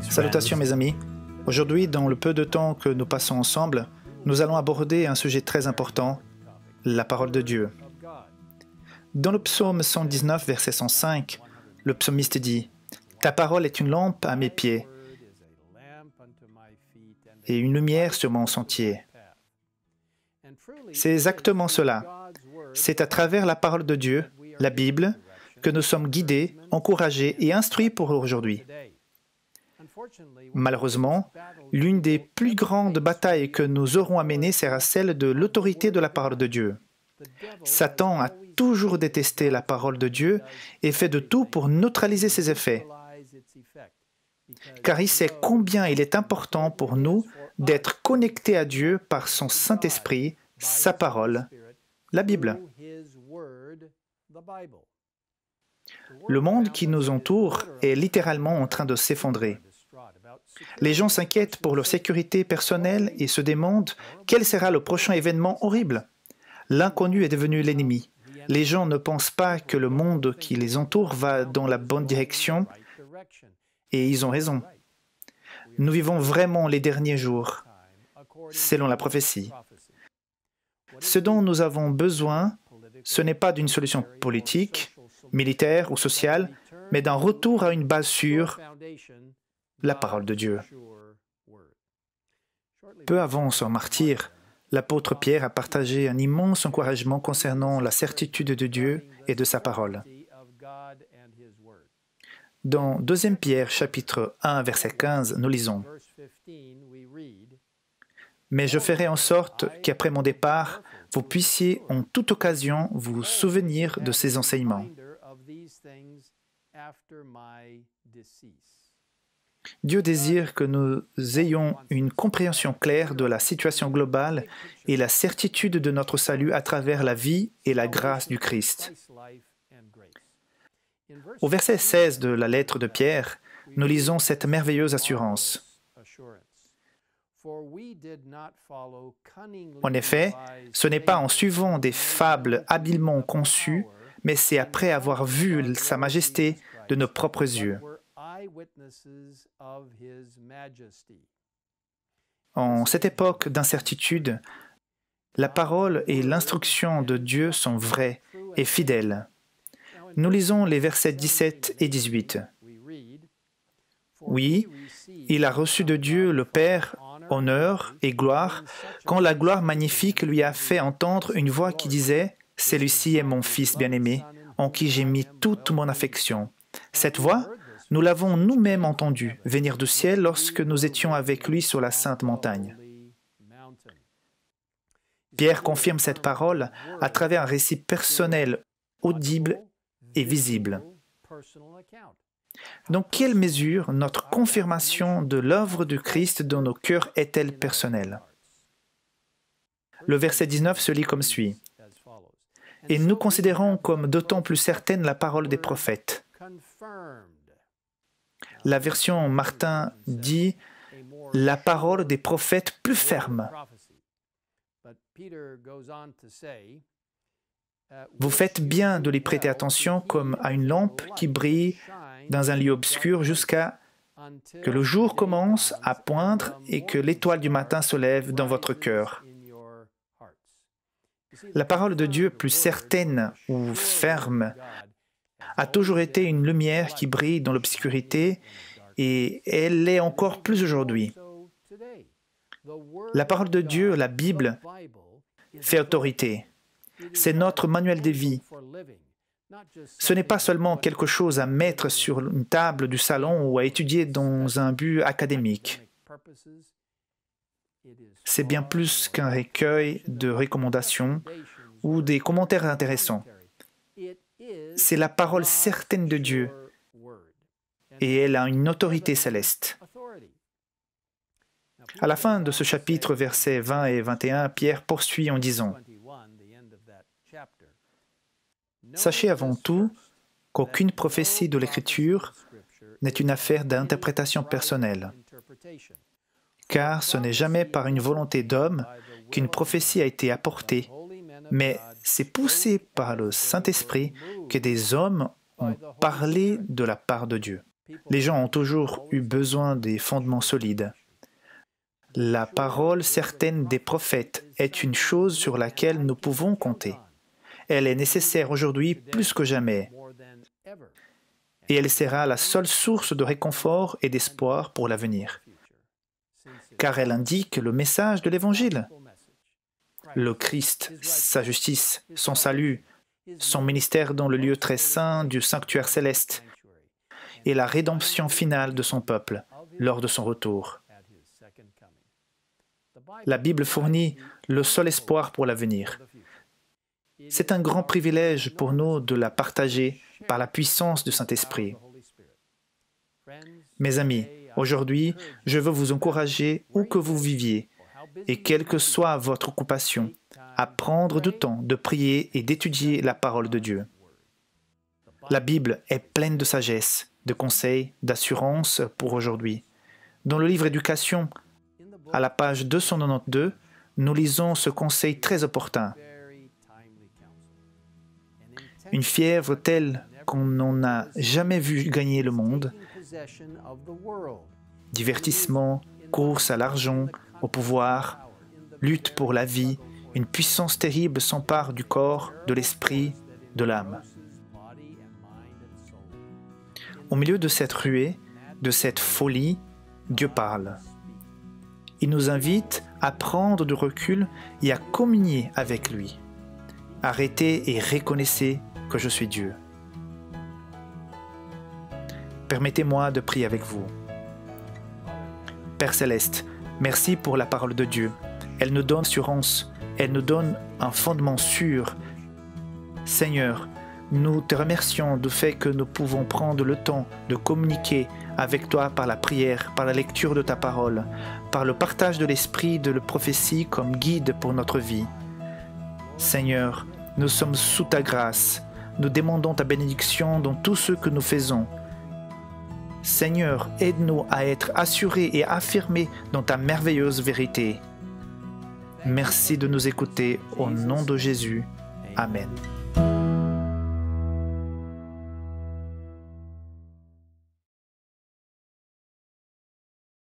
Salutations mes amis. Aujourd'hui, dans le peu de temps que nous passons ensemble, nous allons aborder un sujet très important, la parole de Dieu. Dans le psaume 119, verset 105, le psalmiste dit « Ta parole est une lampe à mes pieds et une lumière sur mon sentier. » C'est exactement cela. C'est à travers la parole de Dieu, la Bible, que nous sommes guidés, encouragés et instruits pour aujourd'hui. Malheureusement, l'une des plus grandes batailles que nous aurons à mener sera celle de l'autorité de la parole de Dieu. Satan a toujours détesté la parole de Dieu et fait de tout pour neutraliser ses effets. Car il sait combien il est important pour nous d'être connectés à Dieu par son Saint-Esprit, sa parole, la Bible. Le monde qui nous entoure est littéralement en train de s'effondrer. Les gens s'inquiètent pour leur sécurité personnelle et se demandent quel sera le prochain événement horrible. L'inconnu est devenu l'ennemi. Les gens ne pensent pas que le monde qui les entoure va dans la bonne direction et ils ont raison. Nous vivons vraiment les derniers jours, selon la prophétie. Ce dont nous avons besoin, ce n'est pas d'une solution politique, militaire ou sociale, mais d'un retour à une base sûre, la parole de Dieu. Peu avant son martyre, l'apôtre Pierre a partagé un immense encouragement concernant la certitude de Dieu et de sa parole. Dans 2 Pierre, chapitre 1, verset 15, nous lisons « Mais je ferai en sorte qu'après mon départ, vous puissiez en toute occasion vous souvenir de ces enseignements. » Dieu désire que nous ayons une compréhension claire de la situation globale et la certitude de notre salut à travers la vie et la grâce du Christ. Au verset 16 de la lettre de Pierre, nous lisons cette merveilleuse assurance. En effet, ce n'est pas en suivant des fables habilement conçues, mais c'est après avoir vu sa majesté de nos propres yeux. En cette époque d'incertitude, la parole et l'instruction de Dieu sont vraies et fidèles. Nous lisons les versets 17 et 18. Oui, il a reçu de Dieu le Père honneur et gloire, quand la gloire magnifique lui a fait entendre une voix qui disait « Celui-ci est mon Fils bien-aimé, en qui j'ai mis toute mon affection. » Cette voix, nous l'avons nous-mêmes entendue venir du ciel lorsque nous étions avec lui sur la sainte montagne. Pierre confirme cette parole à travers un récit personnel, audible et visible. Dans quelle mesure notre confirmation de l'œuvre du Christ dans nos cœurs est-elle personnelle? Le verset 19 se lit comme suit. « Et nous considérons comme d'autant plus certaine la parole des prophètes. » La version Martin dit « la parole des prophètes plus ferme ». Vous faites bien de lui prêter attention comme à une lampe qui brille dans un lieu obscur jusqu'à que le jour commence à poindre et que l'étoile du matin se lève dans votre cœur. La parole de Dieu plus certaine ou ferme a toujours été une lumière qui brille dans l'obscurité et elle l'est encore plus aujourd'hui. La parole de Dieu, la Bible, fait autorité. C'est notre manuel de vie. Ce n'est pas seulement quelque chose à mettre sur une table du salon ou à étudier dans un but académique. C'est bien plus qu'un recueil de recommandations ou des commentaires intéressants. C'est la parole certaine de Dieu et elle a une autorité céleste. À la fin de ce chapitre, versets 20 et 21, Pierre poursuit en disant « Sachez avant tout qu'aucune prophétie de l'Écriture n'est une affaire d'interprétation personnelle, car ce n'est jamais par une volonté d'homme qu'une prophétie a été apportée, mais c'est poussé par le Saint-Esprit que des hommes ont parlé de la part de Dieu. » Les gens ont toujours eu besoin des fondements solides. La parole certaine des prophètes est une chose sur laquelle nous pouvons compter. Elle est nécessaire aujourd'hui plus que jamais. Et elle sera la seule source de réconfort et d'espoir pour l'avenir. Car elle indique le message de l'Évangile. Le Christ, sa justice, son salut, son ministère dans le lieu très saint du sanctuaire céleste et la rédemption finale de son peuple lors de son retour. La Bible fournit le seul espoir pour l'avenir. C'est un grand privilège pour nous de la partager par la puissance du Saint-Esprit. Mes amis, aujourd'hui, je veux vous encourager où que vous viviez et quelle que soit votre occupation, à prendre du temps de prier et d'étudier la parole de Dieu. La Bible est pleine de sagesse, de conseils, d'assurance pour aujourd'hui. Dans le livre Éducation, à la page 292, nous lisons ce conseil très opportun. Une fièvre telle qu'on n'en a jamais vu gagner le monde, divertissement, course à l'argent, au pouvoir, lutte pour la vie, une puissance terrible s'empare du corps, de l'esprit, de l'âme. Au milieu de cette ruée, de cette folie, Dieu parle. Il nous invite à prendre du recul et à communier avec lui. Arrêtez et reconnaissez que je suis Dieu. Permettez-moi de prier avec vous. Père Céleste, merci pour la parole de Dieu. Elle nous donne assurance, elle nous donne un fondement sûr. Seigneur, nous te remercions du fait que nous pouvons prendre le temps de communiquer avec toi par la prière, par la lecture de ta parole, par le partage de l'esprit de la prophétie comme guide pour notre vie. Seigneur, nous sommes sous ta grâce. Nous demandons ta bénédiction dans tout ce que nous faisons. Seigneur, aide-nous à être assurés et affirmés dans ta merveilleuse vérité. Merci de nous écouter au nom de Jésus. Amen.